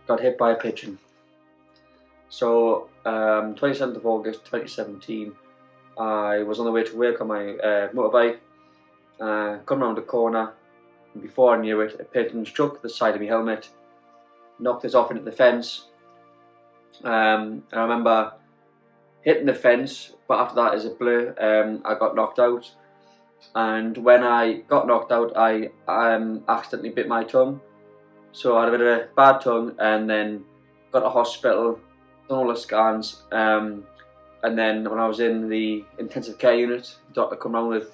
got hit by a pigeon. So 27th of August 2017, I was on the way to work on my motorbike, come around the corner, and before I knew it, a pigeon struck the side of my helmet, knocked us off into the fence. And I remember hitting the fence, but after that is a blur. I got knocked out, and when I got knocked out, I accidentally bit my tongue. So I had a bit of a bad tongue, and then got to hospital, done all the scans, and then when I was in the intensive care unit, the doctor come round with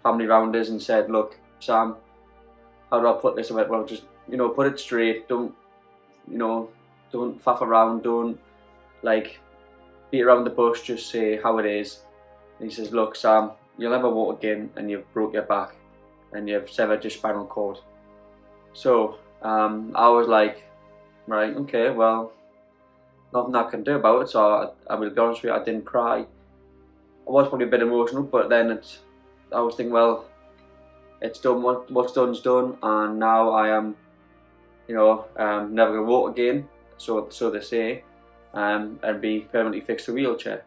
family rounders and said, "Look, Sam, how do I put this?" I went, "Well, just put it straight. Don't faff around. Don't like beat around the bush. Just say how it is." And he says, "Look, Sam, you'll never walk again, and you've broke your back, and you've severed your spinal cord." So I was like, right, okay, well, nothing I can do about it. So I will be honest with you, I didn't cry. I was probably a bit emotional, but then I was thinking, well, it's done. What's done's done, and now I am, never gonna walk again. So they say, and be permanently fixed to a wheelchair.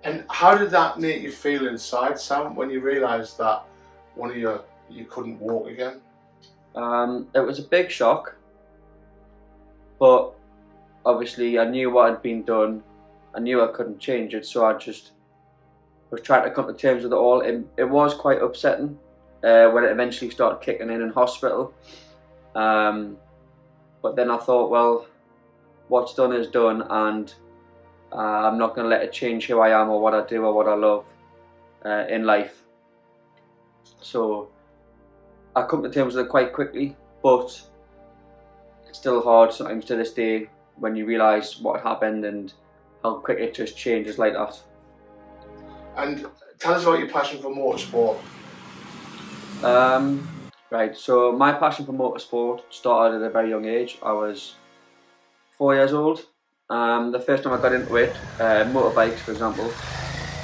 And how did that make you feel inside, Sam, when you realised that you couldn't walk again? It was a big shock, but obviously I knew what had been done. I knew I couldn't change it, so I just was trying to come to terms with it all. It was quite upsetting when it eventually started kicking in hospital. But then I thought, well, what's done is done, and I'm not going to let it change who I am or what I do or what I love in life. So I come to terms with it quite quickly, but it's still hard sometimes to this day when you realise what happened and how quick it just changes like that. And tell us about your passion for motorsport. Right, so my passion for motorsport started at a very young age. I was 4 years old. The first time I got into it, motorbikes for example,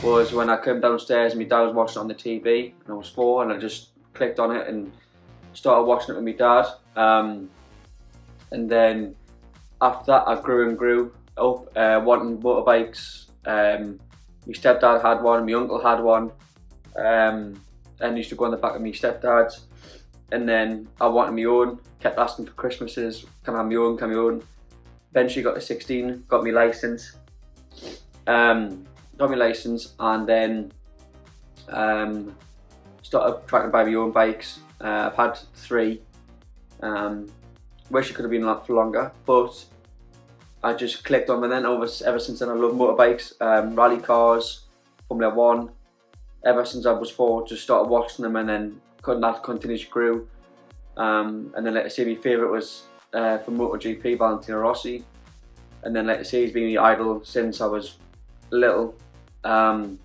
was when I came downstairs and my dad was watching it on the TV, and I was 4, and I just clicked on it and started watching it with my dad. And then after that I grew and grew up wanting motorbikes. My stepdad had one, my uncle had one, and I used to go on the back of my stepdad's. And then I wanted my own, kept asking for Christmases, can I have my own, can I have my own. Eventually got to 16, got my licence. And then started trying to buy my own bikes. I've had 3. Wish it could have been a lot longer, but I just clicked on them. And then ever since then I love motorbikes, rally cars, Formula 1. Ever since I was 4, just started watching them, and then that continuously grew. And then like I say, my favourite was from MotoGP, Valentino Rossi. And then like I say, he's been my idol since I was little. And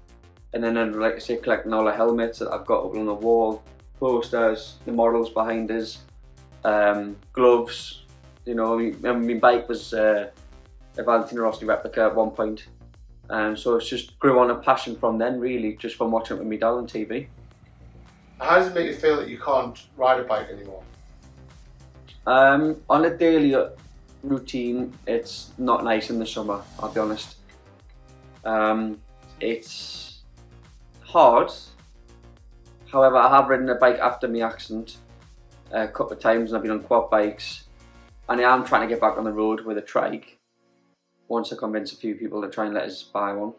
then like I say, collecting all the helmets that I've got up on the wall, posters, the models behind us, gloves. My bike was a Valentino Rossi replica at one point. So it's just grew on a passion from then, really, just from watching it with my dad on TV. How does it make you feel that you can't ride a bike anymore? On a daily routine, it's not nice in the summer, I'll be honest. It's hard. However, I have ridden a bike after my accident a couple of times, and I've been on quad bikes, and I am trying to get back on the road with a trike once I convince a few people to try and let us buy one.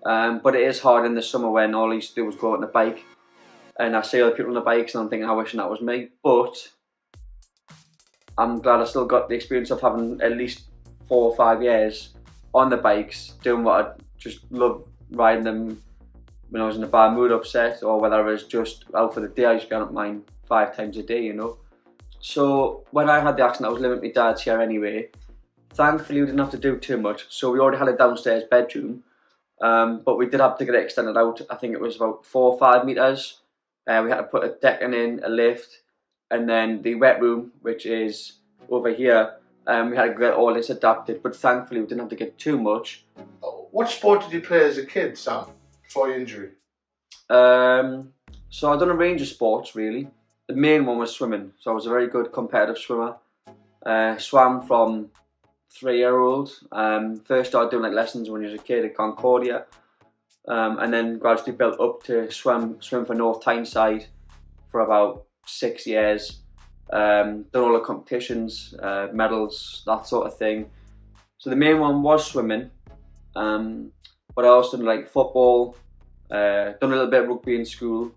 But it is hard in the summer when all I used to do was go out on a bike, and I see other people on the bikes and I'm thinking, I wish that was me. But I'm glad I still got the experience of having at least 4 or 5 years on the bikes, doing what I just love, riding them when I was in a bad mood, upset, or whether I was just out for the day. I used to be on mine 5 times a day, So when I had the accident, I was living with my dad's here anyway. Thankfully we didn't have to do too much, so we already had a downstairs bedroom, but we did have to get it extended out. I think it was about 4 or 5 metres. We had to put a decking in, a lift, and then the wet room, which is over here, we had to get all this adapted, but thankfully we didn't have to get too much. What sport did you play as a kid, Sam, before your injury? So I've done a range of sports really. The main one was swimming, so I was a very good competitive swimmer. Swam from 3-year-old. First started doing like lessons when he was a kid at Concordia, and then gradually built up to swim for North Tyneside for about 6 years. Done all the competitions, medals, that sort of thing. So the main one was swimming, but I also done like football, done a little bit of rugby in school.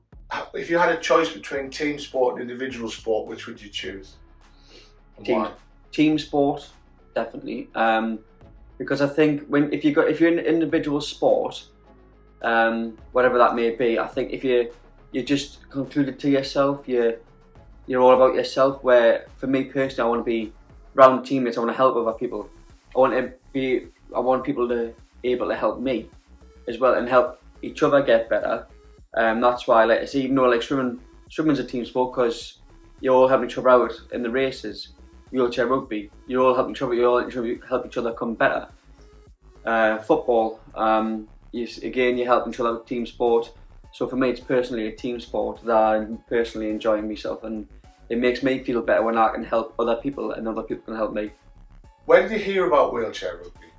If you had a choice between team sport and individual sport, which would you choose? Team sport, definitely. Because I think if you're in an individual sport, whatever that may be, I think if you're just concluded to yourself, you're all about yourself. Where for me personally, I want to be around teammates. I want to help other people. I want people to be able to help me as well and help each other get better. That's why, like I say, even though like swimming's a team sport because you all help each other out in the races. Wheelchair rugby, you all help each other. You all help each other come better. Football, you help each other out, team sport. So for me, it's personally a team sport that I'm personally enjoying myself, and it makes me feel better when I can help other people and other people can help me. When did you hear about wheelchair rugby?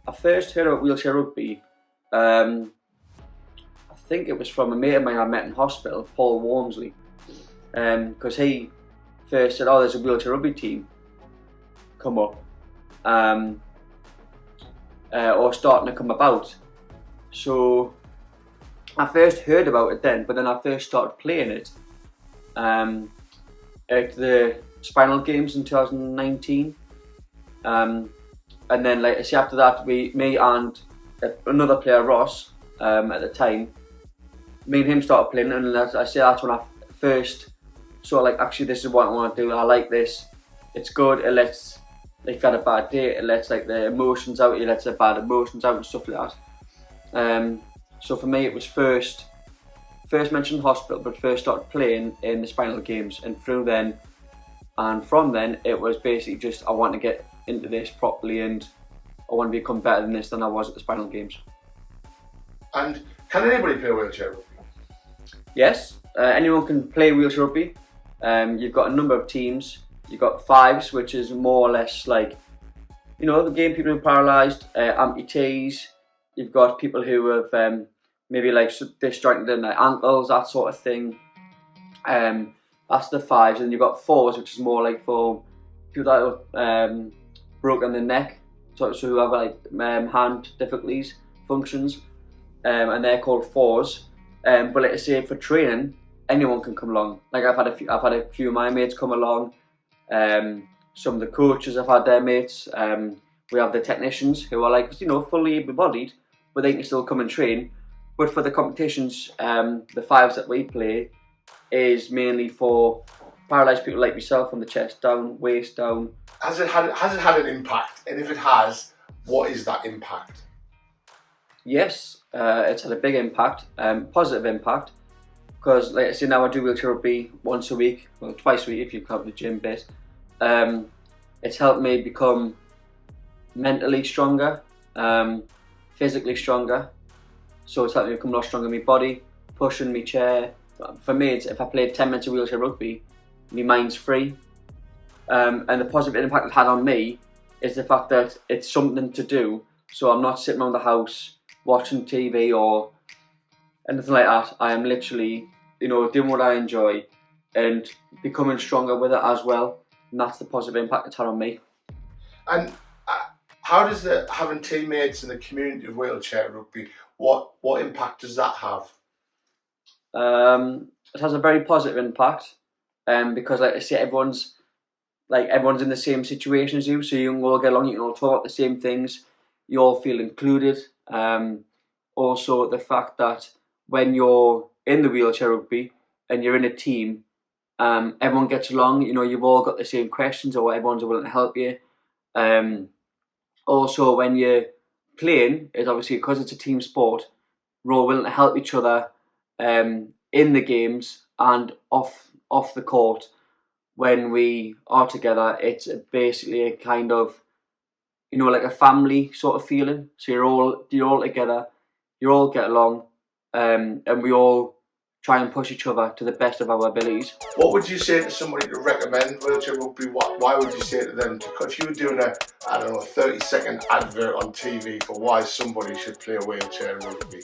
I first heard about wheelchair rugby, I think it was from a mate of mine I met in hospital, Paul Wormsley, because he first said, "Oh, there's a wheelchair rugby team come up, or starting to come about." So I first heard about it then, but then I first started playing it at the Spinal Games in 2019, and then like I say, after that, me and another player, Ross, at the time, me and him started playing, and as I say, that's when I first saw like, actually, this is what I want to do. I like this. It's good. It lets, like, if you had a bad day, it lets like the emotions out. It lets the bad emotions out and stuff like that. So for me, it was first mentioned hospital, but first started playing in the Spinal Games, and from then it was basically just, I want to get into this properly, and I want to become better than this than I was at the Spinal Games. And can anybody play wheelchair rugby? Yes, anyone can play wheelchair rugby. You've got a number of teams. You've got fives, which is more or less like, the game people who are paralysed, amputees. You've got people who have maybe like disjointed in their ankles, that sort of thing. That's the fives, and you've got fours, which is more like for people that have broken the neck, so who have like hand difficulties, functions, and they're called fours. But like I say, for training, anyone can come along. Like I've had a few of my mates come along. Some of the coaches have had their mates. We have the technicians who are like, fully able-bodied, but they can still come and train. But for the competitions, the fives that we play is mainly for paralysed people like myself, from the chest down, waist down. Has it had an impact? And if it has, what is that impact? Yes, it's had a big impact, positive impact, because like I say, now I do wheelchair rugby once a week, well, twice a week if you count the gym bit. It's helped me become mentally stronger, physically stronger, so it's helped me become a lot stronger in my body, pushing my chair. For me, if I played 10 minutes of wheelchair rugby, my mind's free, and the positive impact it had on me is the fact that it's something to do, so I'm not sitting around the house watching TV or anything like that. I am literally, doing what I enjoy and becoming stronger with it as well, and that's the positive impact it's had on me. And how does having teammates in the community of wheelchair rugby, what impact does that have? It has a very positive impact, because like I say, everyone's in the same situation as you, so you can all get along, you can all talk about the same things, you all feel included. Also the fact that when you're in the wheelchair rugby and you're in a team, everyone gets along, you've all got the same questions, or everyone's willing to help you. Also when you're playing, it's obviously, because it's a team sport, we're all willing to help each other in the games and off the court. When we are together, it's basically a kind of, like a family sort of feeling. So you're all together, you all get along, and we all try and push each other to the best of our abilities. What would you say to somebody to recommend wheelchair rugby? Why would you say to them, if you were doing a 30-second advert on TV for why somebody should play wheelchair rugby,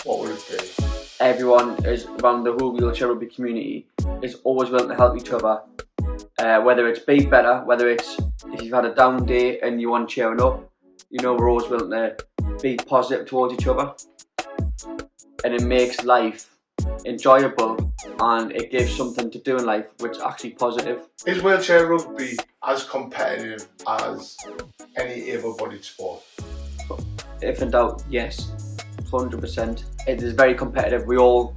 what would it be? Everyone is around the whole wheelchair rugby community is always willing to help each other. Whether it's be better, whether it's if you've had a down day and you want cheering up, we're always willing to be positive towards each other. And it makes life enjoyable, and it gives something to do in life which is actually positive. Is wheelchair rugby as competitive as any able-bodied sport? If in doubt, yes, 100%. It is very competitive. We're all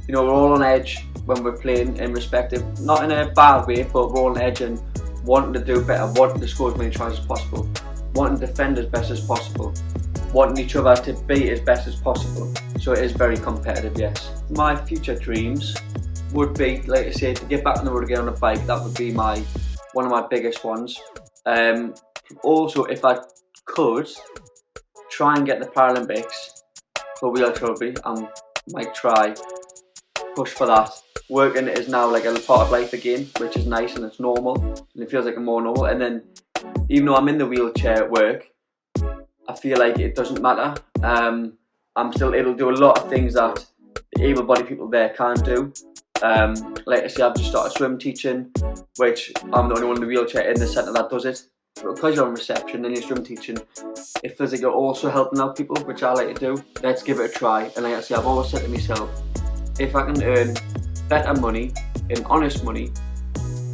on edge when we're playing in respective, not in a bad way, but we're all on edge and wanting to do better, wanting to score as many tries as possible, wanting to defend as best as possible, wanting each other to be as best as possible. So it is very competitive, yes. My future dreams would be, like I say, to get back on the road again on a bike. That would be one of my biggest ones. Also, if I could, try and get the Paralympics for wheelchair rugby. I might try, push for that. Working is now like a part of life again, which is nice and it's normal, and it feels like a more normal. And then, even though I'm in the wheelchair at work, I feel like it doesn't matter. I'm still able to do a lot of things that the able-bodied people there can't do. Like I say, I've just started swim teaching, which I'm the only one in the wheelchair in the centre that does it. But because you're on reception and you're swim teaching, it feels like you're also helping out people, which I like to do. Let's give it a try. And like I say, I've always said to myself, if I can earn better money, and honest money,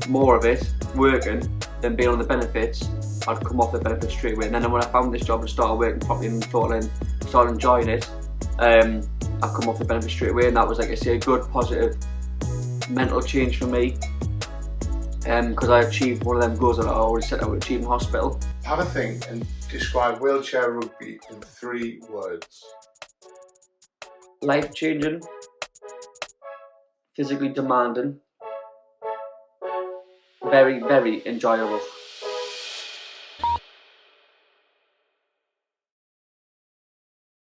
more of it, working, than being on the benefits, I'd come off the benefits straight away. And then when I found this job and started working properly and started enjoying it, I come off the benefits straight away, and that was, like I say, a good positive mental change for me, because I achieved one of them goals that I always said I would achieve in hospital. Have a think and describe wheelchair rugby in 3 words. Life changing, physically demanding, very, very enjoyable.